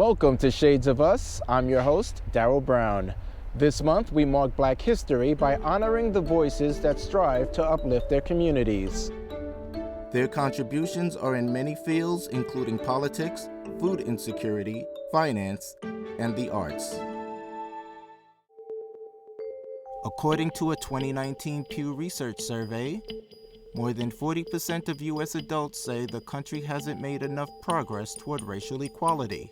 Welcome to Shades of Us. I'm your host, Daryl Brown. This month, we mark Black history by honoring the voices that strive to uplift their communities. Their contributions are in many fields, including politics, food insecurity, finance, and the arts. According to a 2019 Pew Research survey, more than 40% of U.S. adults say the country hasn't made enough progress toward racial equality.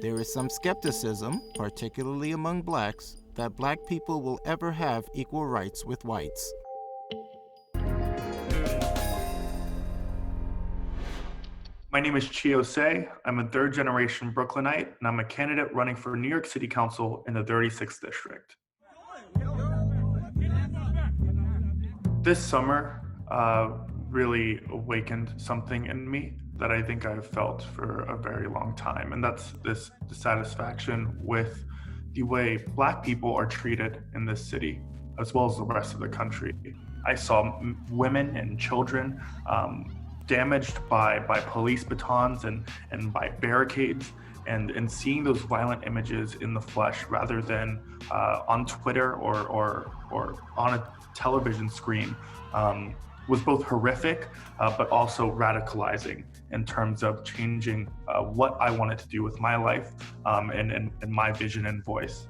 There is some skepticism, particularly among Blacks, that Black people will ever have equal rights with whites. My name is Chio Say. I'm a third-generation Brooklynite, and I'm a candidate running for New York City Council in the 36th District. This summer really awakened something in me that I think I've felt for a very long time, and that's this dissatisfaction with the way Black people are treated in this city, as well as the rest of the country. I saw women and children damaged by police batons and by barricades, and seeing those violent images in the flesh rather than on Twitter or on a television screen was both horrific, but also radicalizing in terms of changing what I wanted to do with my life and my vision and voice.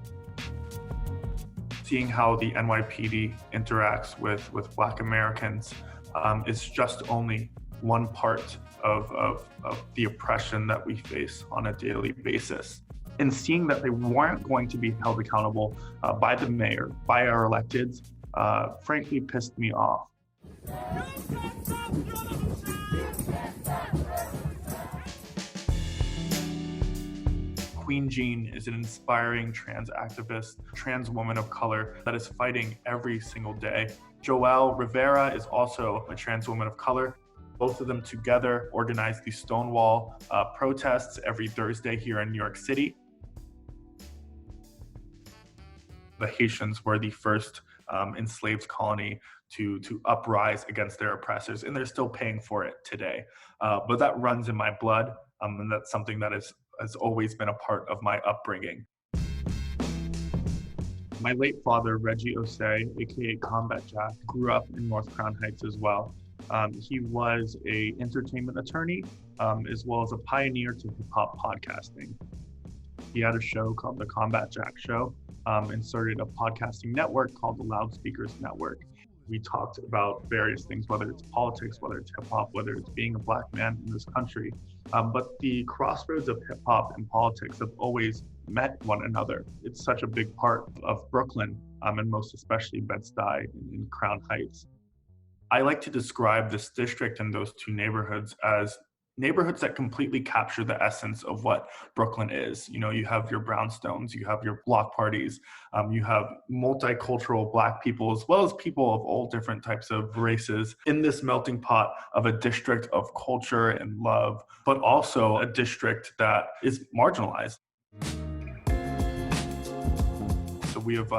Seeing how the NYPD interacts with Black Americans is just only one part of the oppression that we face on a daily basis. And seeing that they weren't going to be held accountable by the mayor, by our electeds, frankly pissed me off. Queen Jean is an inspiring trans activist, trans woman of color that is fighting every single day. Joelle Rivera is also a trans woman of color. Both of them together organize the Stonewall protests every Thursday here in New York City. The Haitians were the first enslaved colony to uprise against their oppressors, and they're still paying for it today. But that runs in my blood, and that's something that has always been a part of my upbringing. My late father, Reggie Osei, aka Combat Jack, grew up in North Crown Heights as well. He was an entertainment attorney, as well as a pioneer to hip-hop podcasting. He had a show called The Combat Jack Show, and started a podcasting network called the Loudspeakers Network. We talked about various things, whether it's politics, whether it's hip-hop, whether it's being a Black man in this country. But the crossroads of hip-hop and politics have always met one another. It's such a big part of Brooklyn, and most especially Bed-Stuy and Crown Heights. I like to describe this district and those two neighborhoods as neighborhoods that completely capture the essence of what Brooklyn is. You know, you have your brownstones, you have your block parties, you have multicultural Black people, as well as people of all different types of races in this melting pot of a district of culture and love, but also a district that is marginalized. So we have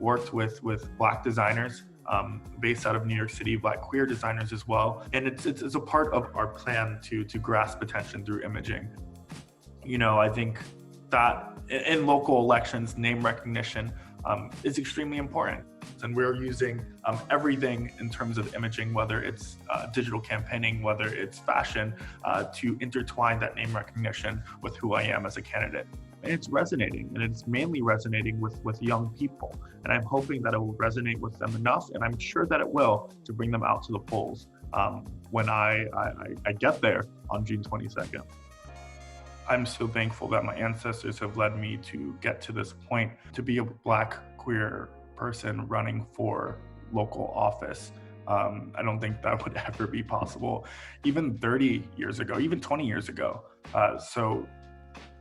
worked with Black designers based out of New York City, Black queer designers as well. And it's a part of our plan to grasp attention through imaging. You know, I think that in local elections, name recognition is extremely important. And we're using everything in terms of imaging, whether it's digital campaigning, whether it's fashion, to intertwine that name recognition with who I am as a candidate. And it's resonating, and it's mainly resonating with young people. And I'm hoping that it will resonate with them enough, and I'm sure that it will, to bring them out to the polls when I get there on June 22nd. I'm so thankful that my ancestors have led me to get to this point, to be a Black queer person running for local office. I don't think that would ever be possible, even 30 years ago, even 20 years ago. So,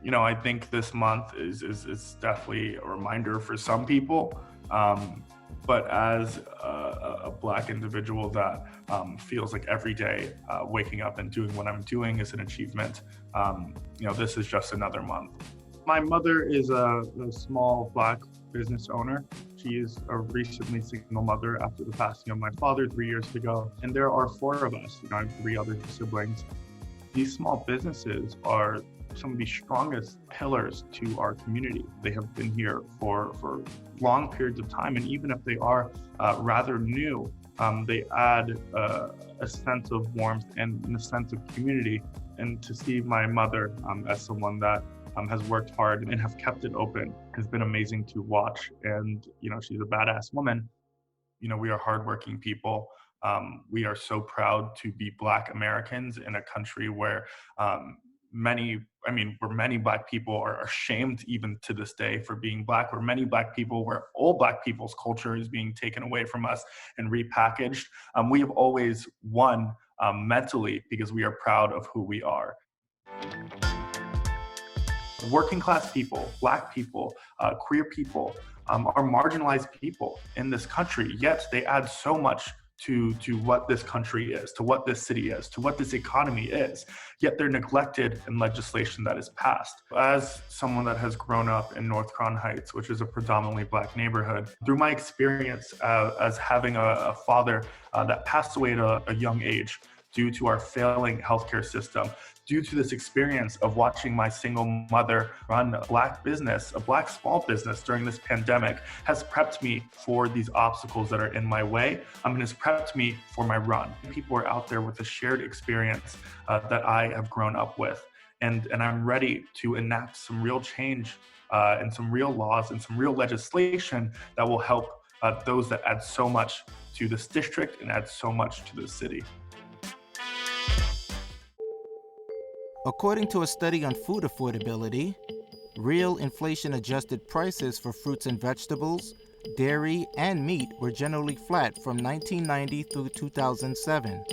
you know, I think this month is definitely a reminder for some people. But as a Black individual that feels like every day waking up and doing what I'm doing is an achievement, you know, this is just another month. My mother is a small Black business owner. She is a recently single mother after the passing of my father 3 years ago. And there are 4 of us. You know, I have 3 other siblings. These small businesses are some of the strongest pillars to our community. They have been here for long periods of time, and even if they are rather new, they add a sense of warmth and a sense of community. And to see my mother as someone that has worked hard and have kept it open has been amazing to watch. And, she's a badass woman. We are hardworking people. We are so proud to be Black Americans in a country where where many Black people are shamed even to this day for being Black, where many Black people, where all Black people's culture is being taken away from us and repackaged. We have always won mentally because we are proud of who we are. Working class people, Black people, queer people are marginalized people in this country, yet they add so much to what this country is, to what this city is, to what this economy is, yet they're neglected in legislation that is passed. As someone that has grown up in North Crown Heights, which is a predominantly Black neighborhood, through my experience as having a father that passed away at a young age due to our failing healthcare system, due to this experience of watching my single mother run a Black business, a Black small business during this pandemic, has prepped me for these obstacles that are in my way, and has prepped me for my run. People are out there with a shared experience that I have grown up with. And I'm ready to enact some real change and some real laws and some real legislation that will help those that add so much to this district and add so much to the city. According to a study on food affordability, real inflation-adjusted prices for fruits and vegetables, dairy, and meat were generally flat from 1990 through 2007,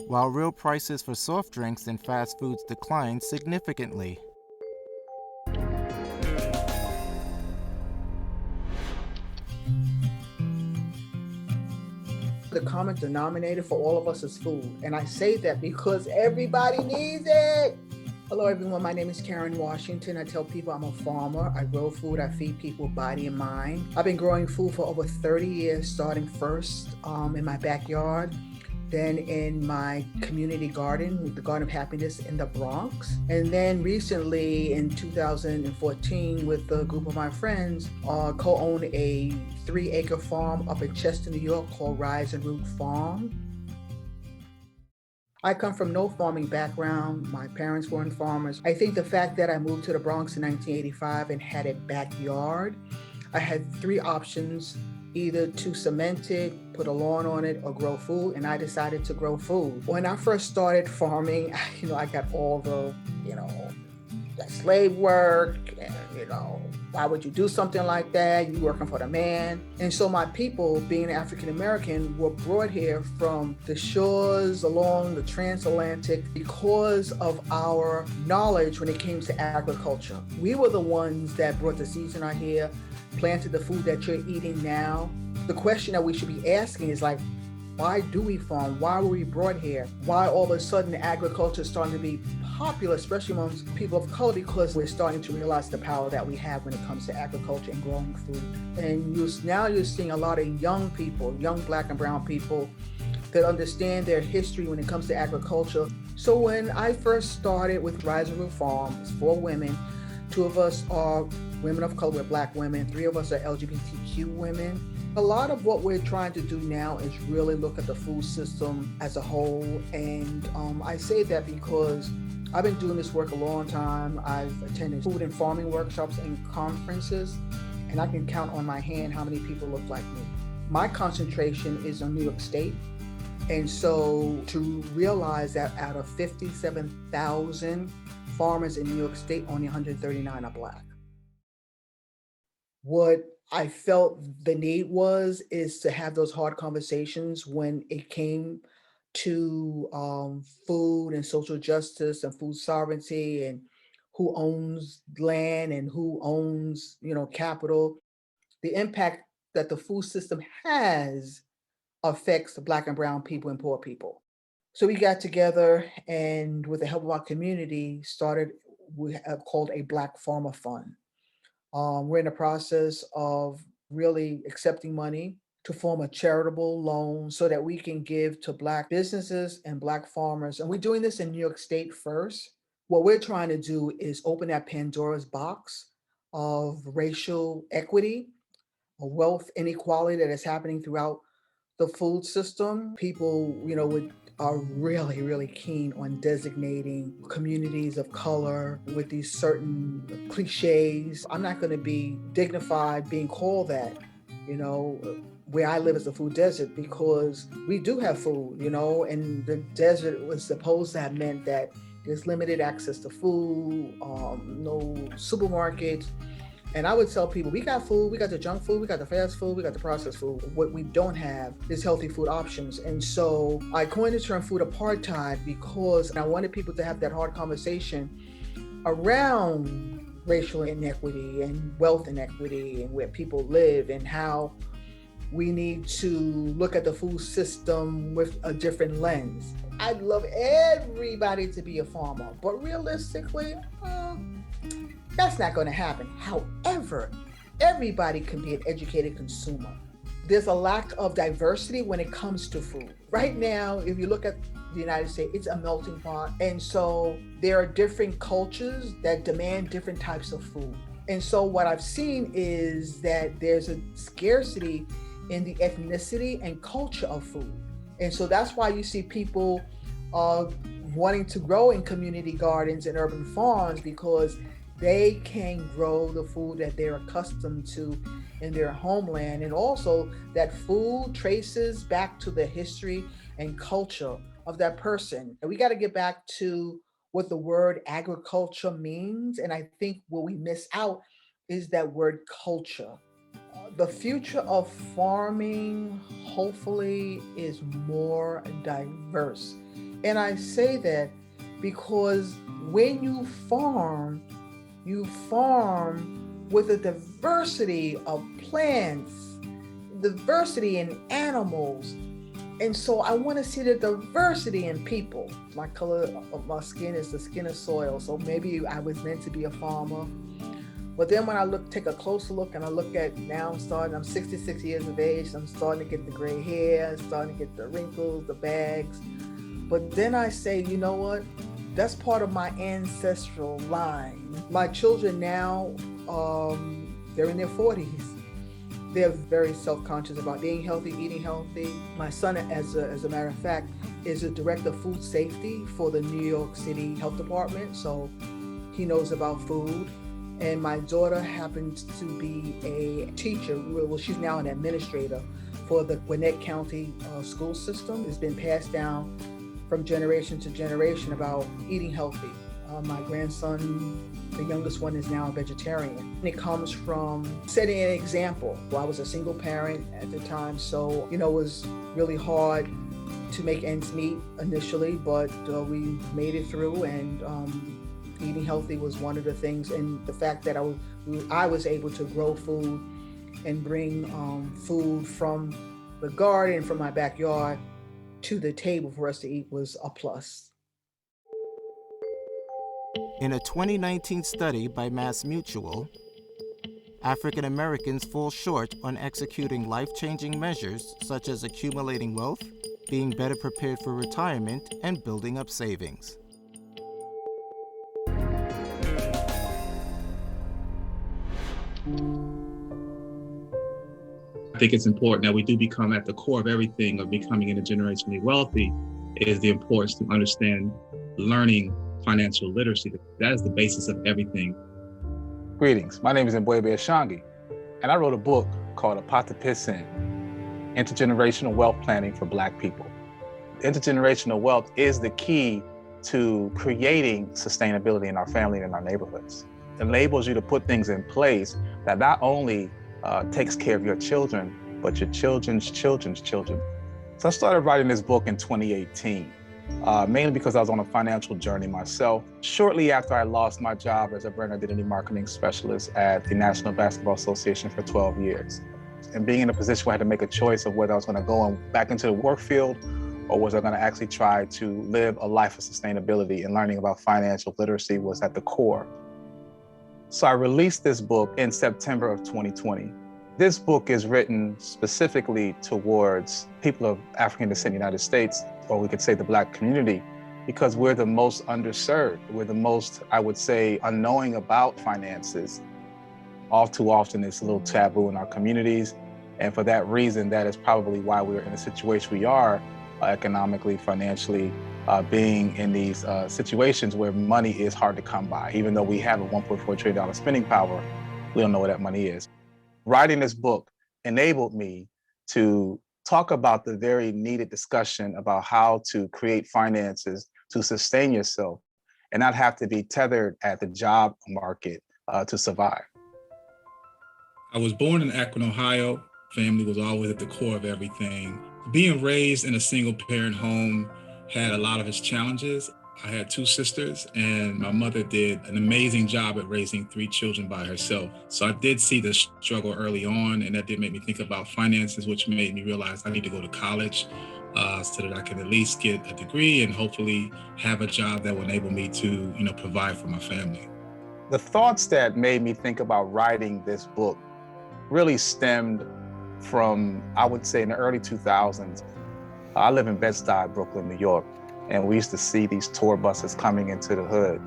while real prices for soft drinks and fast foods declined significantly. The common denominator for all of us is food. And I say that because everybody needs it. Hello, everyone. My name is Karen Washington. I tell people I'm a farmer. I grow food. I feed people body and mind. I've been growing food for over 30 years, starting first in my backyard, then in my community garden with the Garden of Happiness in the Bronx. And then recently in 2014 with a group of my friends, co-owned a 3-acre farm up in Chester, New York called Rise and Root Farm. I come from no farming background. My parents weren't farmers. I think the fact that I moved to the Bronx in 1985 and had a backyard, I had 3 options: either to cement it, put a lawn on it, or grow food, and I decided to grow food. When I first started farming, I got all the, that slave work, and, why would you do something like that? You working for the man. And so my people, being African American, were brought here from the shores along the transatlantic because of our knowledge when it came to agriculture. We were the ones that brought the seeds in our hair, planted the food that you're eating now. The question that we should be asking is why do we farm? Why were we brought here? Why all of a sudden agriculture is starting to be popular, especially amongst people of color, because we're starting to realize the power that we have when it comes to agriculture and growing food. And now you're seeing a lot of young people, young Black and brown people that understand their history when it comes to agriculture. So when I first started with Rise and Root Farm, it's 4 women. 2 of us are women of color, we're Black women. 3 of us are LGBTQ women. A lot of what we're trying to do now is really look at the food system as a whole. And I say that because I've been doing this work a long time. I've attended food and farming workshops and conferences, and I can count on my hand how many people look like me. My concentration is on New York State. And so to realize that out of 57,000 farmers in New York State, only 139 are Black. What I felt the need is to have those hard conversations when it came to food and social justice and food sovereignty and who owns land and who owns, capital. The impact that the food system has affects the Black and brown people and poor people. So we got together and with the help of our community started we have called a Black Farmer Fund. We're in the process of really accepting money to form a charitable loan so that we can give to Black businesses and Black farmers. And we're doing this in New York State first. What we're trying to do is open that Pandora's box of racial equity, wealth inequality that is happening throughout the food system. People, are really, really keen on designating communities of color with these certain cliches. I'm not going to be dignified being called that, you know, where I live is a food desert because we do have food, and the desert was supposed to have meant that there's limited access to food, no supermarkets, and I would tell people, we got food, we got the junk food, we got the fast food, we got the processed food. What we don't have is healthy food options. And so I coined the term food apartheid because I wanted people to have that hard conversation around racial inequity and wealth inequity and where people live and how we need to look at the food system with a different lens. I'd love everybody to be a farmer, but realistically, that's not going to happen. However, everybody can be an educated consumer. There's a lack of diversity when it comes to food. Right now, if you look at the United States, it's a melting pot. And so there are different cultures that demand different types of food. And so what I've seen is that there's a scarcity in the ethnicity and culture of food. And so that's why you see people wanting to grow in community gardens and urban farms, because they can grow the food that they're accustomed to in their homeland. And also that food traces back to the history and culture of that person. And we got to get back to what the word agriculture means. And I think what we miss out is that word culture. The future of farming, hopefully, is more diverse. And I say that because when you farm with a diversity of plants, diversity in animals. And so I want to see the diversity in people. My color of my skin is the skin of soil. So maybe I was meant to be a farmer. But then when I take a closer look and I look at now I'm 66 years of age, I'm starting to get the gray hair, starting to get the wrinkles, the bags. But then I say, you know what? That's part of my ancestral line. My children now, they're in their 40s. They're very self-conscious about being healthy, eating healthy. My son, as a matter of fact, is a director of food safety for the New York City Health Department. So he knows about food. And my daughter happens to be a teacher. Well, she's now an administrator for the Gwinnett County school system. It's been passed down from generation to generation about eating healthy. My grandson, the youngest one, is now a vegetarian. And it comes from setting an example. Well, I was a single parent at the time, so it was really hard to make ends meet initially, but we made it through, and eating healthy was one of the things. And the fact that I was able to grow food and bring food from the garden, from my backyard, to the table for us to eat was a plus. In a 2019 study by MassMutual, African Americans fall short on executing life-changing measures such as accumulating wealth, being better prepared for retirement, and building up savings. I think it's important that we do become at the core of everything of becoming intergenerationally wealthy is the importance to understand learning financial literacy. That is the basis of everything. Greetings, my name is Mbwebe Ashangi, and I wrote a book called Apatapisin, Intergenerational Wealth Planning for Black People. Intergenerational wealth is the key to creating sustainability in our family and in our neighborhoods. It enables you to put things in place that not only takes care of your children, but your children's children's children. So I started writing this book in 2018, mainly because I was on a financial journey myself. Shortly after I lost my job as a brand identity marketing specialist at the National Basketball Association for 12 years. And being in a position where I had to make a choice of whether I was gonna go back into the work field or was I gonna actually try to live a life of sustainability, and learning about financial literacy was at the core. So I released this book in September of 2020. This book is written specifically towards people of African descent in the United States, or we could say the Black community, because we're the most underserved. We're the most, I would say, unknowing about finances. All too often, it's a little taboo in our communities. And for that reason, that is probably why we're in the situation we are economically, financially, being in these situations where money is hard to come by. Even though we have a $1.4 trillion spending power, we don't know where that money is. Writing this book enabled me to talk about the very needed discussion about how to create finances to sustain yourself and not have to be tethered at the job market to survive. I was born in Akron, Ohio. Family was always at the core of everything. Being raised in a single parent home had a lot of its challenges. I had two sisters, and my mother did an amazing job at raising three children by herself. So I did see the struggle early on, and that did make me think about finances, which made me realize I need to go to college so that I can at least get a degree and hopefully have a job that will enable me to, provide for my family. The thoughts that made me think about writing this book really stemmed from, I would say, in the early 2000s. I live in Bed-Stuy, Brooklyn, New York, and we used to see these tour buses coming into the hood,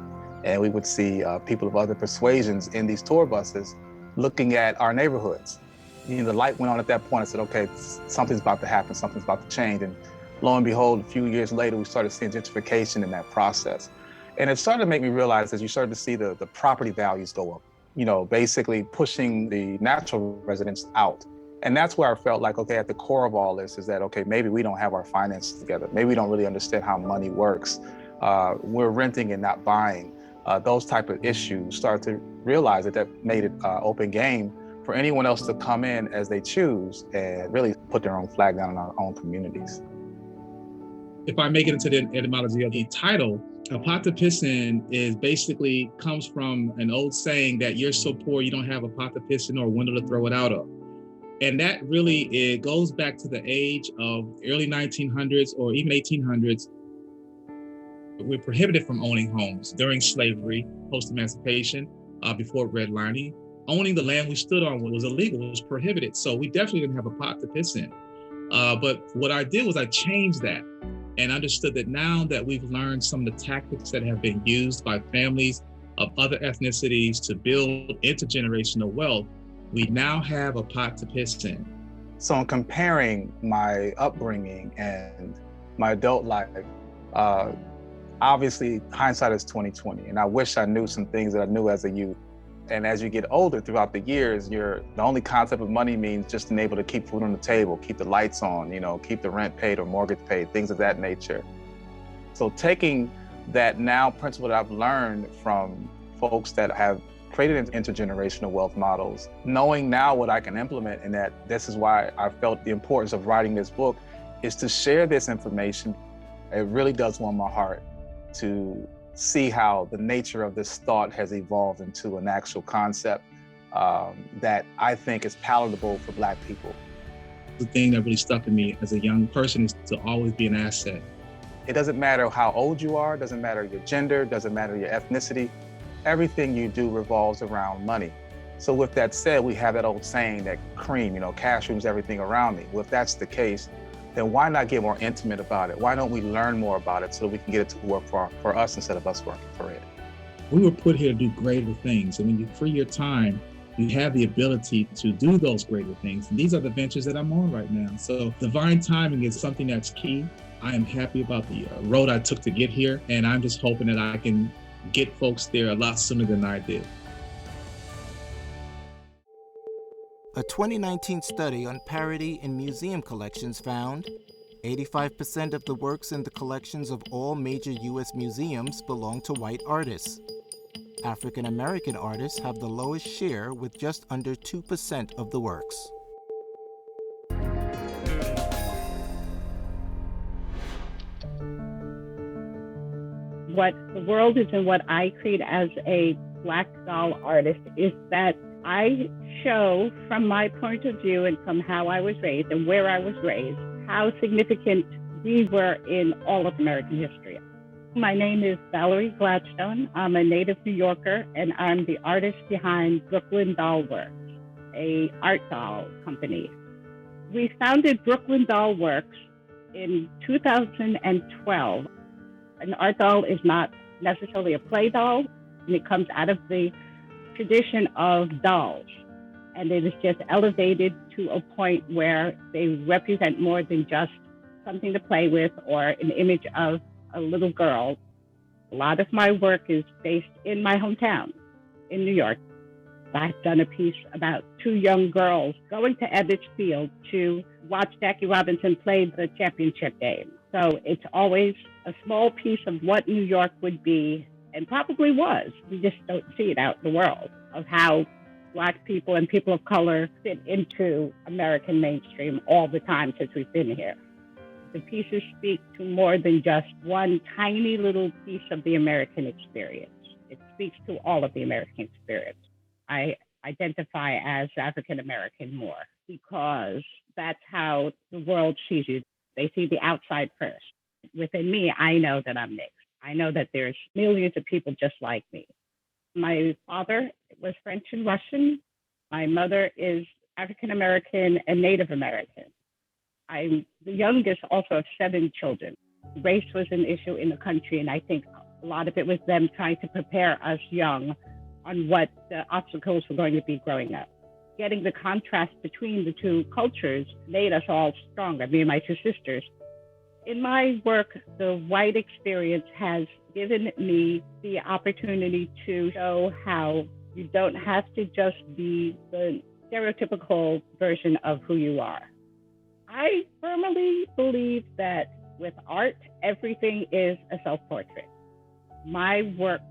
and we would see people of other persuasions in these tour buses looking at our neighborhoods. The light went on at that point. I said, okay, something's about to happen, something's about to change. And lo and behold, a few years later, we started seeing gentrification in that process. And it started to make me realize as you started to see the property values go up, basically pushing the natural residents out. And that's where I felt like, okay, at the core of all this is that, okay, maybe we don't have our finances together. Maybe we don't really understand how money works. We're renting and not buying. Those type of issues, start to realize that made it open game for anyone else to come in as they choose and really put their own flag down in our own communities. If I make it into the etymology of the title, pot to piss in comes from an old saying that you're so poor you don't have a pot to piss in or a window to throw it out of. And that really, it goes back to the age of early 1900s or even 1800s. We're prohibited from owning homes during slavery, post-emancipation, before redlining. Owning the land we stood on was illegal, was prohibited. So we definitely didn't have a pot to piss in. But what I did was I changed that and understood that now that we've learned some of the tactics that have been used by families of other ethnicities to build intergenerational wealth, we now have a pot to piss in. So in comparing my upbringing and my adult life, obviously hindsight is 20/20, and I wish I knew some things that I knew as a youth. And as you get older throughout the years, the only concept of money means just being able to keep food on the table, keep the lights on, keep the rent paid or mortgage paid, things of that nature. So taking that now principle that I've learned from folks that have created intergenerational wealth models, knowing now what I can implement, and that this is why I felt the importance of writing this book, is to share this information. It really does warm my heart to see how the nature of this thought has evolved into an actual concept that I think is palatable for Black people. The thing that really stuck in me as a young person is to always be an asset. It doesn't matter how old you are, doesn't matter your gender, doesn't matter your ethnicity. Everything you do revolves around money. So with that said, we have that old saying that cream, cash rules everything around me. Well, if that's the case, then why not get more intimate about it? Why don't we learn more about it so that we can get it to work for us instead of us working for it? We were put here to do greater things. And when you free your time, you have the ability to do those greater things. And these are the ventures that I'm on right now. So divine timing is something that's key. I am happy about the road I took to get here. And I'm just hoping that I can get folks there a lot sooner than I did. A 2019 study on parity in museum collections found 85% of the works in the collections of all major U.S. museums belong to white artists. African American artists have the lowest share with just under 2% of the works. What the world is and what I create as a Black doll artist is that I show from my point of view and from how I was raised and where I was raised, how significant we were in all of American history. My name is Valerie Gladstone. I'm a native New Yorker, and I'm the artist behind Brooklyn Doll Works, a art doll company. We founded Brooklyn Doll Works in 2012. An art doll is not necessarily a play doll, and it comes out of the tradition of dolls. And it is just elevated to a point where they represent more than just something to play with or an image of a little girl. A lot of my work is based in my hometown in New York. I've done a piece about two young girls going to Ebbets Field to watch Jackie Robinson play the championship game. So it's always a small piece of what New York would be and probably was. We just don't see it out in the world of how Black people and people of color fit into American mainstream all the time since we've been here. The pieces speak to more than just one tiny little piece of the American experience. It speaks to all of the American experience. I identify as African American more because that's how the world sees you. They see the outside first. Within me, I know that I'm mixed. I know that there's millions of people just like me. My father was French and Russian. My mother is African American and Native American. I'm the youngest also of 7 children. Race was an issue in the country, and I think a lot of it was them trying to prepare us young on what the obstacles were going to be growing up. Getting the contrast between the two cultures made us all stronger, me and my 2 sisters. In my work, the white experience has given me the opportunity to show how you don't have to just be the stereotypical version of who you are. I firmly believe that with art, everything is a self-portrait. My work,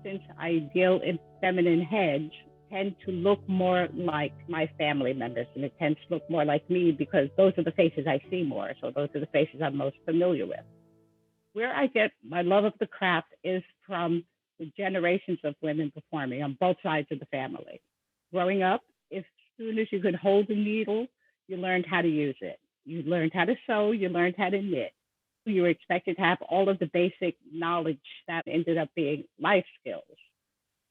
since I deal in feminine heads, tend to look more like my family members, and it tends to look more like me because those are the faces I see more. So those are the faces I'm most familiar with. Where I get my love of the craft is from the generations of women performing on both sides of the family. Growing up, as soon as you could hold a needle, you learned how to use it. You learned how to sew, you learned how to knit. You were expected to have all of the basic knowledge that ended up being life skills.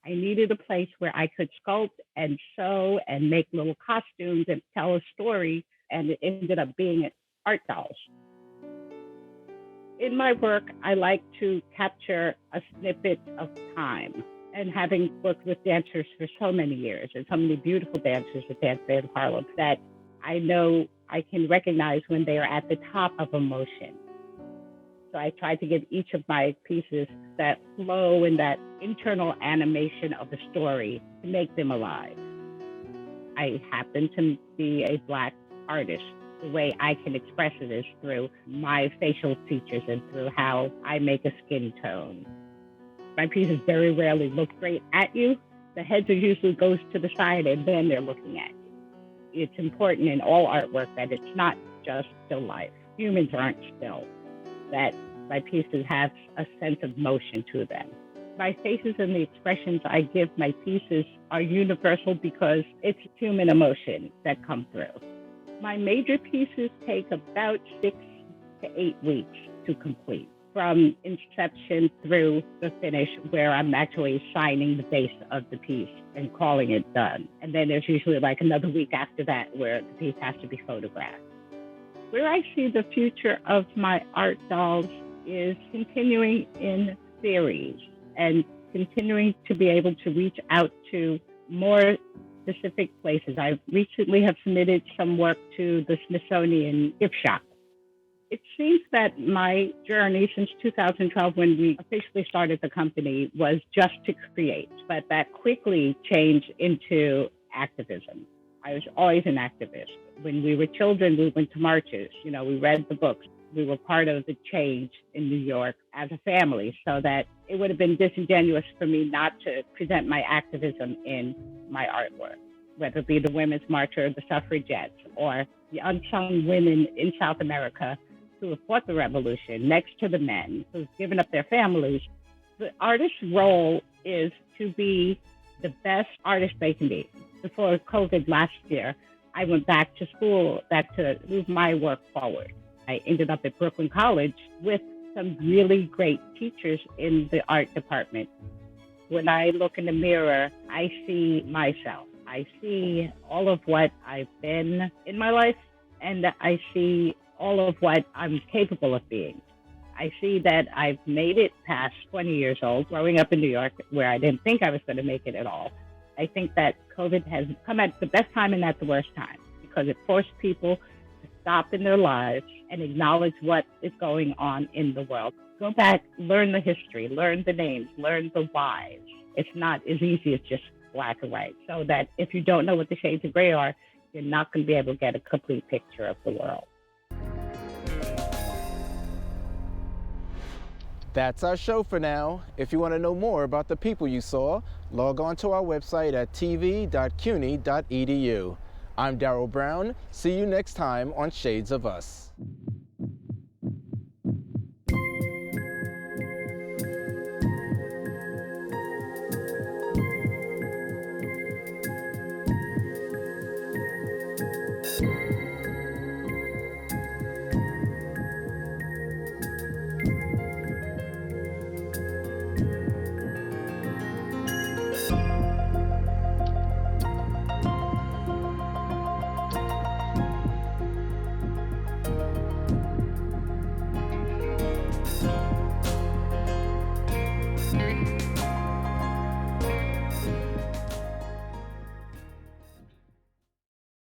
I needed a place where I could sculpt and sew and make little costumes and tell a story, and it ended up being art dolls. In my work, I like to capture a snippet of time. And having worked with dancers for so many years, and so many beautiful dancers that dance in Harlem, that I know I can recognize when they are at the top of emotion. So I try to give each of my pieces that flow and that internal animation of the story to make them alive. I happen to be a Black artist. The way I can express it is through my facial features and through how I make a skin tone. My pieces very rarely look straight at you. The heads are usually goes to the side and then they're looking at you. It's important in all artwork that it's not just still life. Humans aren't still. That my pieces have a sense of motion to them. My faces and the expressions I give my pieces are universal because it's human emotion that come through. My major pieces take about 6 to 8 weeks to complete, from inception through the finish, where I'm actually signing the base of the piece and calling it done. And then there's usually like another week after that where the piece has to be photographed. Where I see the future of my art dolls is continuing in series and continuing to be able to reach out to more specific places. I recently have submitted some work to the Smithsonian Gift Shop. It seems that my journey since 2012, when we officially started the company, was just to create, but that quickly changed into activism. I was always an activist. When we were children, we went to marches. We read the books. We were part of the change in New York as a family, so that it would have been disingenuous for me not to present my activism in my artwork, whether it be the Women's March or the suffragettes or the unsung women in South America who have fought the revolution next to the men who've given up their families. The artist's role is to be the best artist they can be. Before COVID last year, I went back to school, back to move my work forward. I ended up at Brooklyn College with some really great teachers in the art department. When I look in the mirror, I see myself. I see all of what I've been in my life, and I see all of what I'm capable of being. I see that I've made it past 20 years old, growing up in New York, where I didn't think I was going to make it at all. I think that COVID has come at the best time and at the worst time, because it forced people to stop in their lives and acknowledge what is going on in the world. Go back, learn the history, learn the names, learn the whys. It's not as easy as just black and white, so that if you don't know what the shades of gray are, you're not going to be able to get a complete picture of the world. That's our show for now. If you want to know more about the people you saw, log on to our website at tv.cuny.edu. I'm Darryl Brown. See you next time on Shades of Us.